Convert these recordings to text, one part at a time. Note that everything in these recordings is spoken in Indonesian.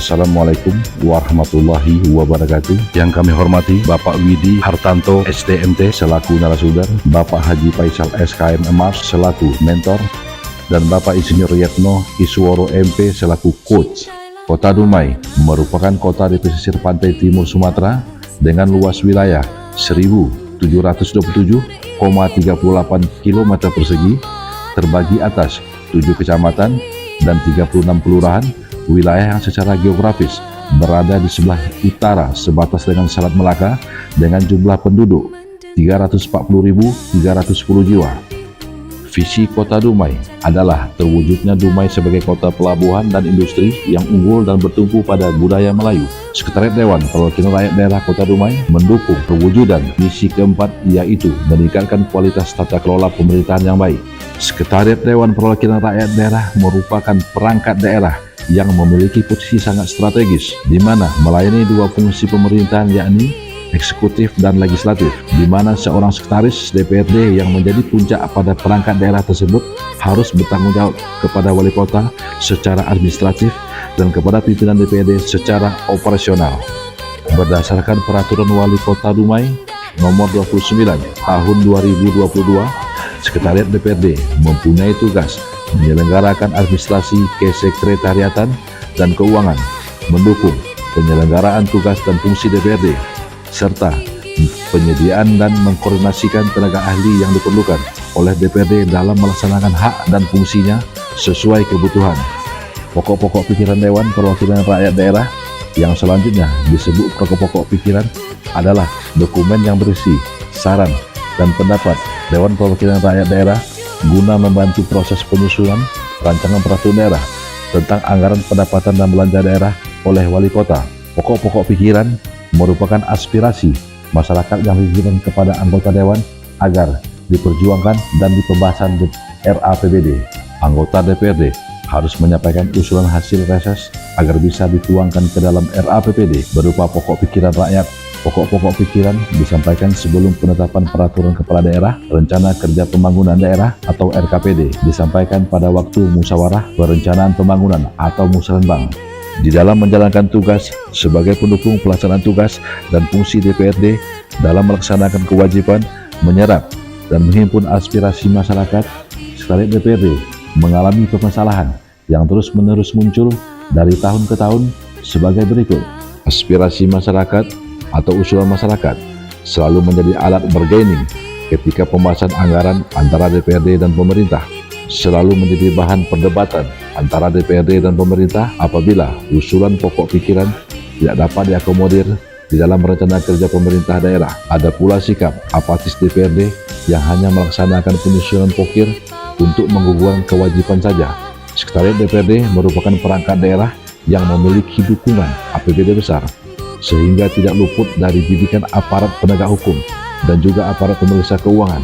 Assalamualaikum warahmatullahi wabarakatuh. Yang kami hormati Bapak Widi Hartanto STMT selaku narasumber, Bapak Haji Faisal SKM Mars selaku mentor, dan Bapak Insinyur Yatno Isworo MP selaku coach. Kota Dumai merupakan kota di pesisir pantai timur Sumatera dengan luas wilayah 1.727,38 km persegi, terbagi atas 7 kecamatan dan 36 kelurahan, wilayah yang secara geografis berada di sebelah utara sebatas dengan Selat Melaka dengan jumlah penduduk 340.310 jiwa. Visi Kota Dumai adalah terwujudnya Dumai sebagai kota pelabuhan dan industri yang unggul dan bertumpu pada budaya Melayu. Sekretariat Dewan Perwakilan Rakyat Daerah Kota Dumai mendukung perwujudan misi keempat, yaitu meningkatkan kualitas tata kelola pemerintahan yang baik. Sekretariat Dewan Perwakilan Rakyat Daerah merupakan perangkat daerah yang memiliki posisi sangat strategis, di mana melayani dua fungsi pemerintahan, yakni eksekutif dan legislatif, di mana seorang sekretaris DPRD yang menjadi puncak pada perangkat daerah tersebut harus bertanggung jawab kepada wali kota secara administratif dan kepada pimpinan DPRD secara operasional. Berdasarkan Peraturan Wali Kota Dumai Nomor 29 Tahun 2022, Sekretariat DPRD mempunyai tugas menyelenggarakan administrasi kesekretariatan dan keuangan, mendukung penyelenggaraan tugas dan fungsi DPRD, serta penyediaan dan mengkoordinasikan tenaga ahli yang diperlukan oleh DPRD dalam melaksanakan hak dan fungsinya sesuai kebutuhan. Pokok-pokok pikiran Dewan Perwakilan Rakyat Daerah yang selanjutnya disebut pokok-pokok pikiran adalah dokumen yang berisi saran dan pendapat Dewan Perwakilan Rakyat Daerah guna membantu proses penyusunan rancangan peraturan daerah tentang anggaran pendapatan dan belanja daerah oleh wali kota. Pokok-pokok pikiran merupakan aspirasi masyarakat yang diberikan kepada anggota Dewan agar diperjuangkan dan di pembahasan RAPBD. Anggota DPRD harus menyampaikan usulan hasil reses agar bisa dituangkan ke dalam RAPBD berupa pokok pikiran rakyat. Pokok-pokok pikiran disampaikan sebelum penetapan peraturan kepala daerah, rencana kerja pembangunan daerah atau RKPD, disampaikan pada waktu musyawarah perencanaan pembangunan atau musrenbang. Di dalam menjalankan tugas sebagai pendukung pelaksanaan tugas dan fungsi DPRD dalam melaksanakan kewajiban menyerap dan menghimpun aspirasi masyarakat, Sekretariat DPRD mengalami permasalahan yang terus-menerus muncul dari tahun ke tahun sebagai berikut. Aspirasi masyarakat atau usulan masyarakat selalu menjadi alat bargaining ketika pembahasan anggaran antara DPRD dan pemerintah, selalu menjadi bahan perdebatan antara DPRD dan pemerintah apabila usulan pokok pikiran tidak dapat diakomodir di dalam rencana kerja pemerintah daerah. Ada pula sikap apatis DPRD yang hanya melaksanakan penyusunan pokir untuk menggugurkan kewajiban saja. Sekretariat DPRD merupakan perangkat daerah yang memiliki dukungan APBD besar, sehingga tidak luput dari bidikan aparat penegak hukum dan juga aparat pemeriksa keuangan,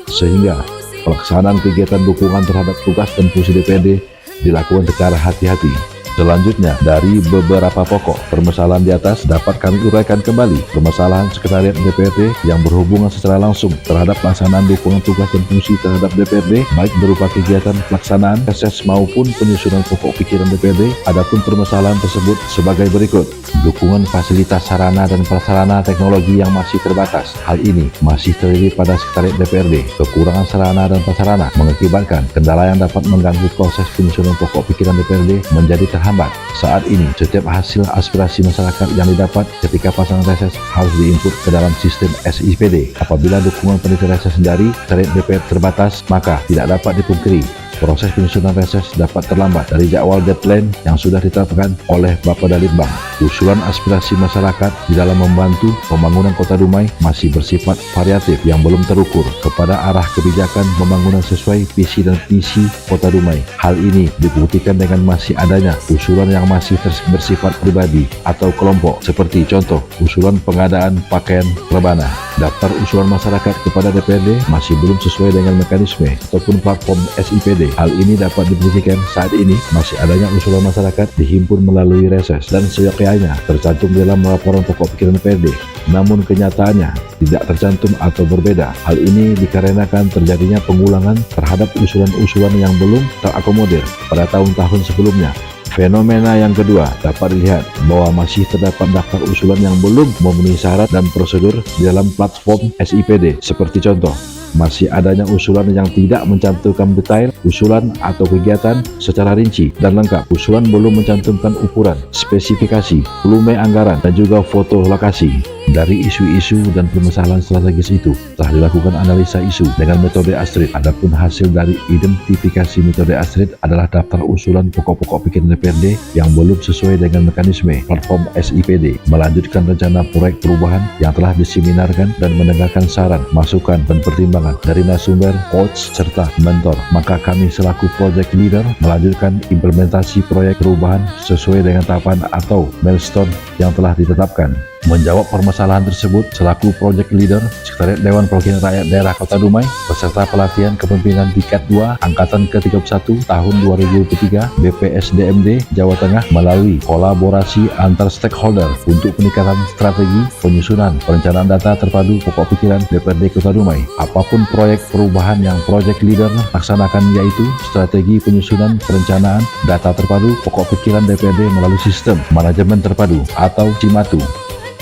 sehingga pelaksanaan kegiatan dukungan terhadap tugas dan fungsi DPRD dilakukan secara hati-hati. Selanjutnya, dari beberapa pokok permasalahan di atas dapat kami uraikan kembali permasalahan Sekretariat DPRD yang berhubungan secara langsung terhadap pelaksanaan dukungan tugas dan fungsi terhadap DPRD, baik berupa kegiatan pelaksanaan reses maupun penyusunan pokok pikiran DPRD. Adapun permasalahan tersebut sebagai berikut: dukungan fasilitas sarana dan prasarana teknologi yang masih terbatas. Hal ini masih terjadi pada Sekretariat DPRD. Kekurangan sarana dan prasarana mengakibatkan kendala yang dapat mengganggu proses penyusunan pokok pikiran DPRD menjadi terhambat. Saat ini, setiap hasil aspirasi masyarakat yang didapat ketika pasangan reses harus diinput ke dalam sistem SIPD. Apabila dukungan panitia reses dari Sekretariat DPR terbatas, maka tidak dapat dipungkiri proses penyusunan reses dapat terlambat dari jadwal deadline yang sudah ditetapkan oleh Bapeda Litbang. Usulan aspirasi masyarakat di dalam membantu pembangunan Kota Dumai masih bersifat variatif yang belum terukur kepada arah kebijakan pembangunan sesuai visi dan misi Kota Dumai. Hal ini dibuktikan dengan masih adanya usulan yang masih bersifat pribadi atau kelompok, seperti contoh usulan pengadaan pakaian rebana. Daftar usulan masyarakat kepada DPRD masih belum sesuai dengan mekanisme ataupun platform SIPD. Hal ini dapat dibuktikan saat ini masih adanya usulan masyarakat dihimpun melalui reses dan seyogyanya tercantum dalam laporan pokok pikiran DPRD, namun kenyataannya tidak tercantum atau berbeda. Hal ini dikarenakan terjadinya pengulangan terhadap usulan-usulan yang belum terakomodir pada tahun-tahun sebelumnya. Fenomena yang kedua dapat dilihat bahwa masih terdapat daftar usulan yang belum memenuhi syarat dan prosedur di dalam platform SIPD. Seperti contoh, masih adanya usulan yang tidak mencantumkan detail usulan atau kegiatan secara rinci dan lengkap. Usulan belum mencantumkan ukuran, spesifikasi, volume anggaran, dan juga foto lokasi. Dari isu-isu dan permasalahan strategis itu, telah dilakukan analisa isu dengan metode ASTRID. Adapun hasil dari identifikasi metode ASTRID adalah daftar usulan pokok-pokok pikiran DPRD yang belum sesuai dengan mekanisme platform SIPD, melanjutkan rencana proyek perubahan yang telah diseminarkan dan mendengarkan saran, masukan, dan pertimbangan dari narasumber, coach, serta mentor. Maka kami selaku project leader melanjutkan implementasi proyek perubahan sesuai dengan tahapan atau milestone yang telah ditetapkan. Menjawab permasalahan tersebut selaku Project Leader Sekretariat Dewan Perwakilan Rakyat Daerah Kota Dumai peserta pelatihan kepemimpinan tingkat 2 Angkatan ke-31 tahun 2023 BPSDMD Jawa Tengah melalui kolaborasi antar stakeholder untuk peningkatan strategi penyusunan perencanaan data terpadu pokok pikiran DPRD Kota Dumai. Apapun proyek perubahan yang Project Leader laksanakan, yaitu strategi penyusunan perencanaan data terpadu pokok pikiran DPRD melalui sistem manajemen terpadu atau CIMATU.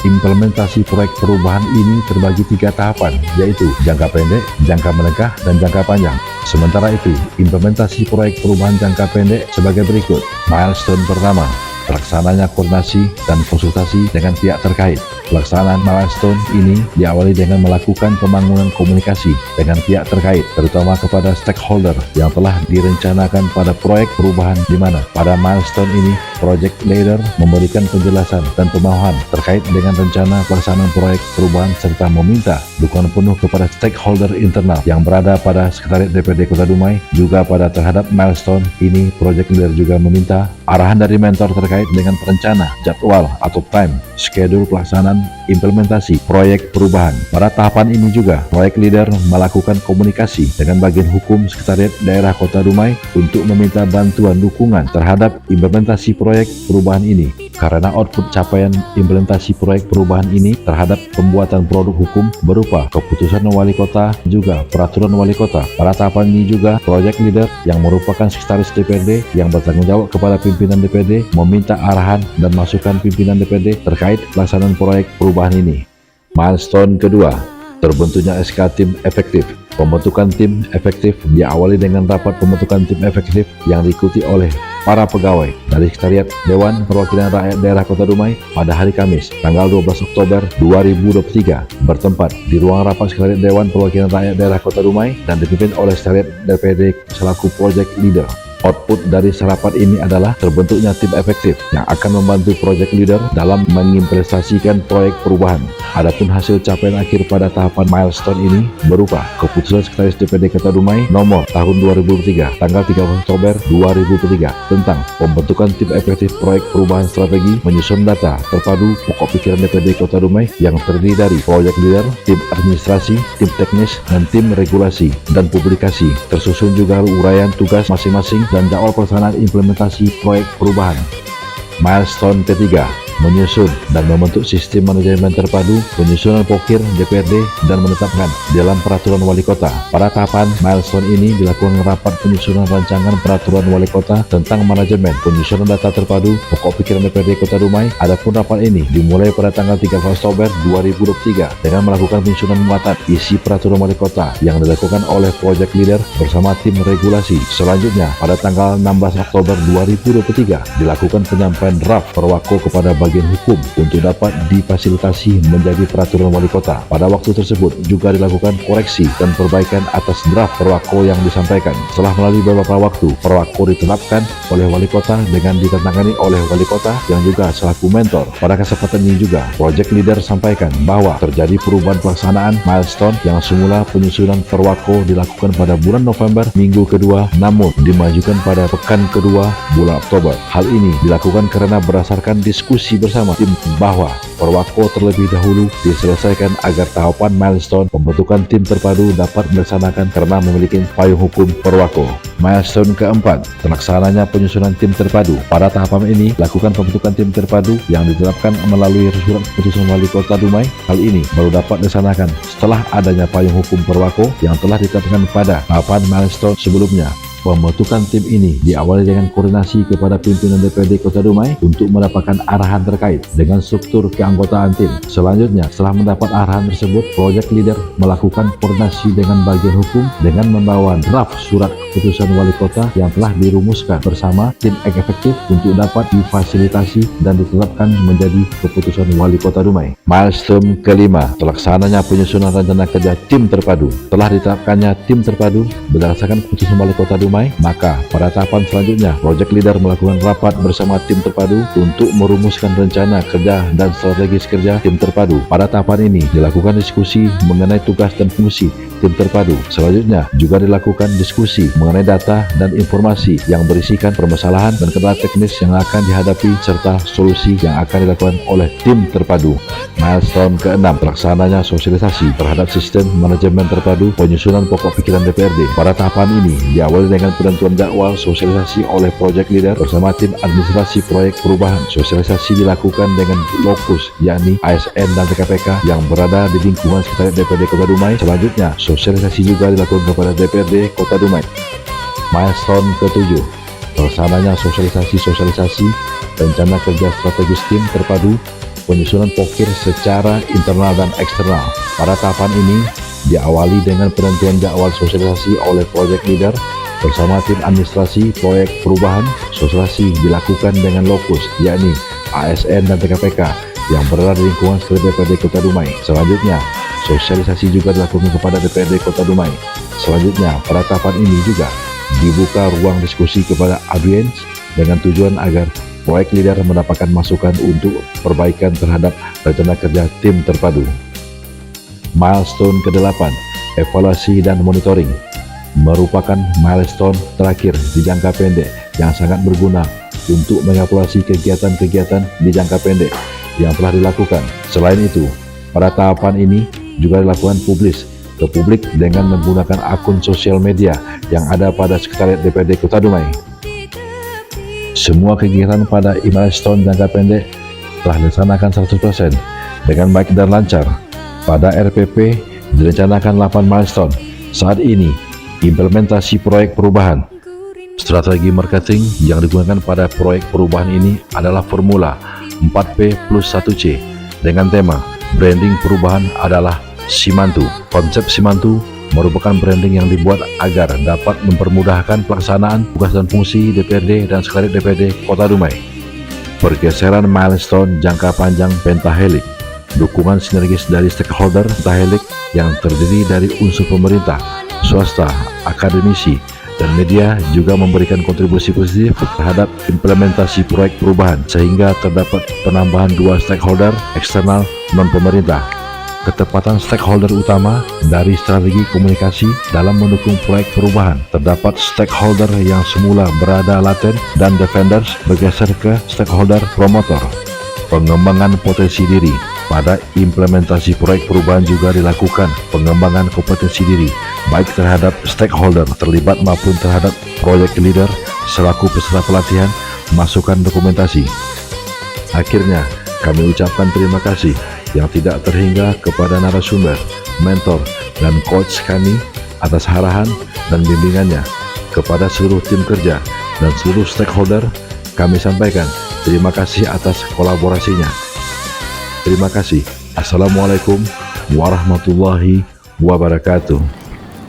Implementasi proyek perubahan ini terbagi 3 tahapan, yaitu jangka pendek, jangka menengah, dan jangka panjang. Sementara itu, implementasi proyek perubahan jangka pendek sebagai berikut. Milestone pertama, pelaksananya koordinasi dan konsultasi dengan pihak terkait. Pelaksanaan milestone ini diawali dengan melakukan pembangunan komunikasi dengan pihak terkait, terutama kepada stakeholder yang telah direncanakan pada proyek perubahan, di mana pada milestone ini project leader memberikan penjelasan dan pemahaman terkait dengan rencana pelaksanaan proyek perubahan serta meminta dukungan penuh kepada stakeholder internal yang berada pada Sekretariat DPRD Kota Dumai. Juga pada terhadap milestone ini, project leader juga meminta arahan dari mentor terkait dengan perencana, jadwal atau time, schedule pelaksanaan implementasi proyek perubahan. Pada tahapan ini juga, proyek leader melakukan komunikasi dengan bagian hukum Sekretariat Daerah Kota Dumai untuk meminta bantuan dukungan terhadap implementasi proyek perubahan ini. Karena output capaian implementasi proyek perubahan ini terhadap pembuatan produk hukum berupa keputusan wali kota juga peraturan wali kota. Pada tahapan ini juga, project leader yang merupakan sekretaris DPRD yang bertanggung jawab kepada pimpinan DPRD meminta arahan dan masukan pimpinan DPRD terkait pelaksanaan proyek perubahan ini. Milestone kedua, terbentuknya SK Tim Efektif. Pembentukan tim efektif diawali dengan rapat pembentukan tim efektif yang diikuti oleh para pegawai dari Sekretariat Dewan Perwakilan Rakyat Daerah Kota Dumai pada hari Kamis, tanggal 12 Oktober 2023, bertempat di ruang rapat Sekretariat Dewan Perwakilan Rakyat Daerah Kota Dumai dan dipimpin oleh Sekretariat DPRD selaku Project Leader. Output dari rapat ini adalah terbentuknya tim efektif yang akan membantu project leader dalam mengimplementasikan proyek perubahan. Adapun hasil capaian akhir pada tahapan milestone ini berupa keputusan Sekretaris DPRD Kota Dumai nomor tahun 2003 tanggal 30 Oktober 2003 tentang pembentukan tim efektif proyek perubahan strategi menyusun data terpadu pokok pikiran DPRD Kota Dumai yang terdiri dari project leader, tim administrasi, tim teknis, dan tim regulasi dan publikasi. Tersusun juga uraian tugas masing-masing dan jadwal pelaksanaan implementasi proyek perubahan. Milestone ketiga, menyusun dan membentuk sistem manajemen terpadu penyusunan pokir DPRD dan menetapkan dalam peraturan wali kota. Pada tahapan milestone ini dilakukan rapat penyusunan rancangan peraturan wali kota tentang manajemen penyusunan data terpadu pokok pikiran DPRD Kota Dumai. Adapun rapat ini dimulai pada tanggal 3 Oktober 2023 dengan melakukan penyusunan muatan isi peraturan wali kota yang dilakukan oleh project leader bersama tim regulasi. Selanjutnya pada tanggal 16 Oktober 2023 dilakukan penyampaian draft perwako kepada bagian hukum untuk dapat difasilitasi menjadi peraturan wali kota. Pada waktu tersebut juga dilakukan koreksi dan perbaikan atas draft perwako yang disampaikan. Setelah melalui beberapa waktu, perwako ditetapkan oleh wali kota dengan ditandatangani oleh wali kota yang juga selaku mentor. Pada kesempatan ini juga, project leader sampaikan bahwa terjadi perubahan pelaksanaan milestone yang semula penyusunan perwako dilakukan pada bulan November minggu kedua, namun dimajukan pada pekan kedua bulan Oktober. Hal ini dilakukan karena berdasarkan diskusi bersama tim bahwa perwako terlebih dahulu diselesaikan agar tahapan milestone pembentukan tim terpadu dapat dilaksanakan karena memiliki payung hukum perwako. Milestone keempat, terlaksananya penyusunan tim terpadu. Pada tahapan ini, lakukan pembentukan tim terpadu yang ditetapkan melalui surat keputusan wali kota Dumai. Hal ini baru dapat dilaksanakan setelah adanya payung hukum perwako yang telah ditetapkan pada tahapan milestone sebelumnya. Pembentukan tim ini diawali dengan koordinasi kepada pimpinan DPRD Kota Dumai untuk mendapatkan arahan terkait dengan struktur keanggotaan tim. Selanjutnya, setelah mendapat arahan tersebut, project leader melakukan koordinasi dengan bagian hukum dengan membawa draft surat keputusan wali kota yang telah dirumuskan bersama tim eksekutif untuk dapat difasilitasi dan ditetapkan menjadi keputusan wali kota Dumai. Milestone kelima, pelaksananya penyusunan rencana kerja tim terpadu. Setelah ditetapkannya tim terpadu berdasarkan keputusan wali kota Dumai, maka pada tahapan selanjutnya, project leader melakukan rapat bersama tim terpadu untuk merumuskan rencana kerja dan strategis kerja tim terpadu. Pada tahapan ini dilakukan diskusi mengenai tugas dan fungsi tim terpadu. Selanjutnya juga dilakukan diskusi mengenai data dan informasi yang berisikan permasalahan dan kendala teknis yang akan dihadapi serta solusi yang akan dilakukan oleh tim terpadu. Milestone ke-6, pelaksananya sosialisasi terhadap sistem manajemen terpadu penyusunan pokok pikiran DPRD. Pada tahapan ini diawali dengan penentuan jadwal sosialisasi oleh project leader bersama tim administrasi proyek perubahan. Sosialisasi dilakukan dengan lokus yakni ASN dan TKPK yang berada di lingkungan sekitar DPRD Kota Dumai. Selanjutnya, sosialisasi juga dilakukan kepada DPRD Kota Dumai. Milestone ke-7, pelaksananya sosialisasi rencana kerja strategis tim terpadu penyusunan pokir secara internal dan eksternal. Pada tahapan ini diawali dengan penentuan jadwal sosialisasi oleh project leader bersama tim administrasi proyek perubahan. Sosialisasi dilakukan dengan lokus yakni ASN dan TKPK yang berada di lingkungan sekitar DPRD Kota Dumai. Selanjutnya, sosialisasi juga dilakukan kepada DPRD Kota Dumai. Selanjutnya, pada tahapan ini juga dibuka ruang diskusi kepada audiens dengan tujuan agar proyek leader mendapatkan masukan untuk perbaikan terhadap rencana kerja tim terpadu. Milestone ke-8, evaluasi dan monitoring, merupakan milestone terakhir di jangka pendek yang sangat berguna untuk mengevaluasi kegiatan-kegiatan di jangka pendek yang telah dilakukan. Selain itu, pada tahapan ini juga dilakukan publis ke publik dengan menggunakan akun sosial media yang ada pada sekretariat DPRD Kota Dumai. Semua kegiatan pada milestone jangka pendek telah dilaksanakan 100% dengan baik dan lancar. Pada RPP direncanakan 8 milestone. Saat ini, implementasi proyek perubahan. Strategi marketing yang digunakan pada proyek perubahan ini adalah formula 4P plus 1C dengan tema branding perubahan adalah Simantu. Konsep Simantu merupakan branding yang dibuat agar dapat mempermudahkan pelaksanaan tugas dan fungsi DPRD dan sekretariat DPRD Kota Dumai. Pergeseran milestone jangka panjang pentahelix, dukungan sinergis dari stakeholder pentahelix yang terdiri dari unsur pemerintah, swasta, akademisi, dan media juga memberikan kontribusi positif terhadap implementasi proyek perubahan sehingga terdapat penambahan 2 stakeholder eksternal non-pemerintah. Ketepatan stakeholder utama dari strategi komunikasi dalam mendukung proyek perubahan. Terdapat stakeholder yang semula berada laten dan defenders bergeser ke stakeholder promotor. Pengembangan potensi diri. Pada implementasi proyek perubahan juga dilakukan pengembangan kompetensi diri, baik terhadap stakeholder terlibat maupun terhadap proyek leader selaku peserta pelatihan, masukan dokumentasi. Akhirnya, kami ucapkan terima kasih yang tidak terhingga kepada narasumber, mentor, dan coach kami atas arahan dan bimbingannya. Kepada seluruh tim kerja dan seluruh stakeholder, kami sampaikan terima kasih atas kolaborasinya. Terima kasih. Assalamualaikum warahmatullahi wabarakatuh.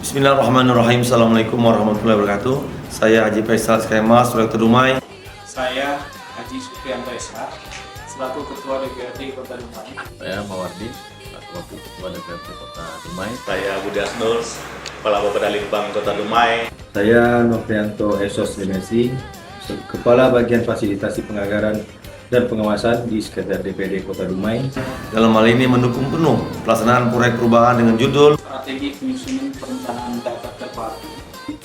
Bismillahirrahmanirrahim. Assalamualaikum warahmatullahi wabarakatuh. Saya Haji Faisal Skema, Kota Dumai. Saya Haji Supriyanto SH, selaku Ketua DPRD Kota Dumai. Saya Mawardi, selaku Ketua DPRD Kota Dumai. Saya Budi Asnur, Kepala Bapedalitbang Kota Dumai. Saya Novianto Esos Limesi, Kepala Bagian Fasilitasi Penganggaran dan Pengawasan di Sekretariat DPRD Kota Dumai. Dalam hal ini mendukung penuh pelaksanaan proyek perubahan dengan judul Strategi penyusunan perencanaan data terpadu.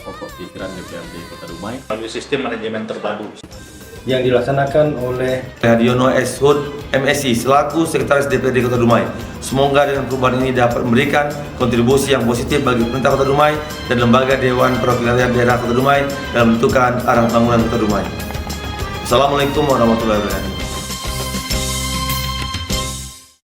Pokok pikiran DPRD Kota Dumai Melalui sistem manajemen terpadu yang dilaksanakan oleh Hadiono S. Hud, MSI, selaku Sekretaris DPRD Kota Dumai. Semoga dengan perubahan ini dapat memberikan kontribusi yang positif bagi pemerintah Kota Dumai dan lembaga Dewan Perwakilan Daerah Kota Dumai dalam menentukan arah pembangunan Kota Dumai. Assalamualaikum warahmatullahi wabarakatuh.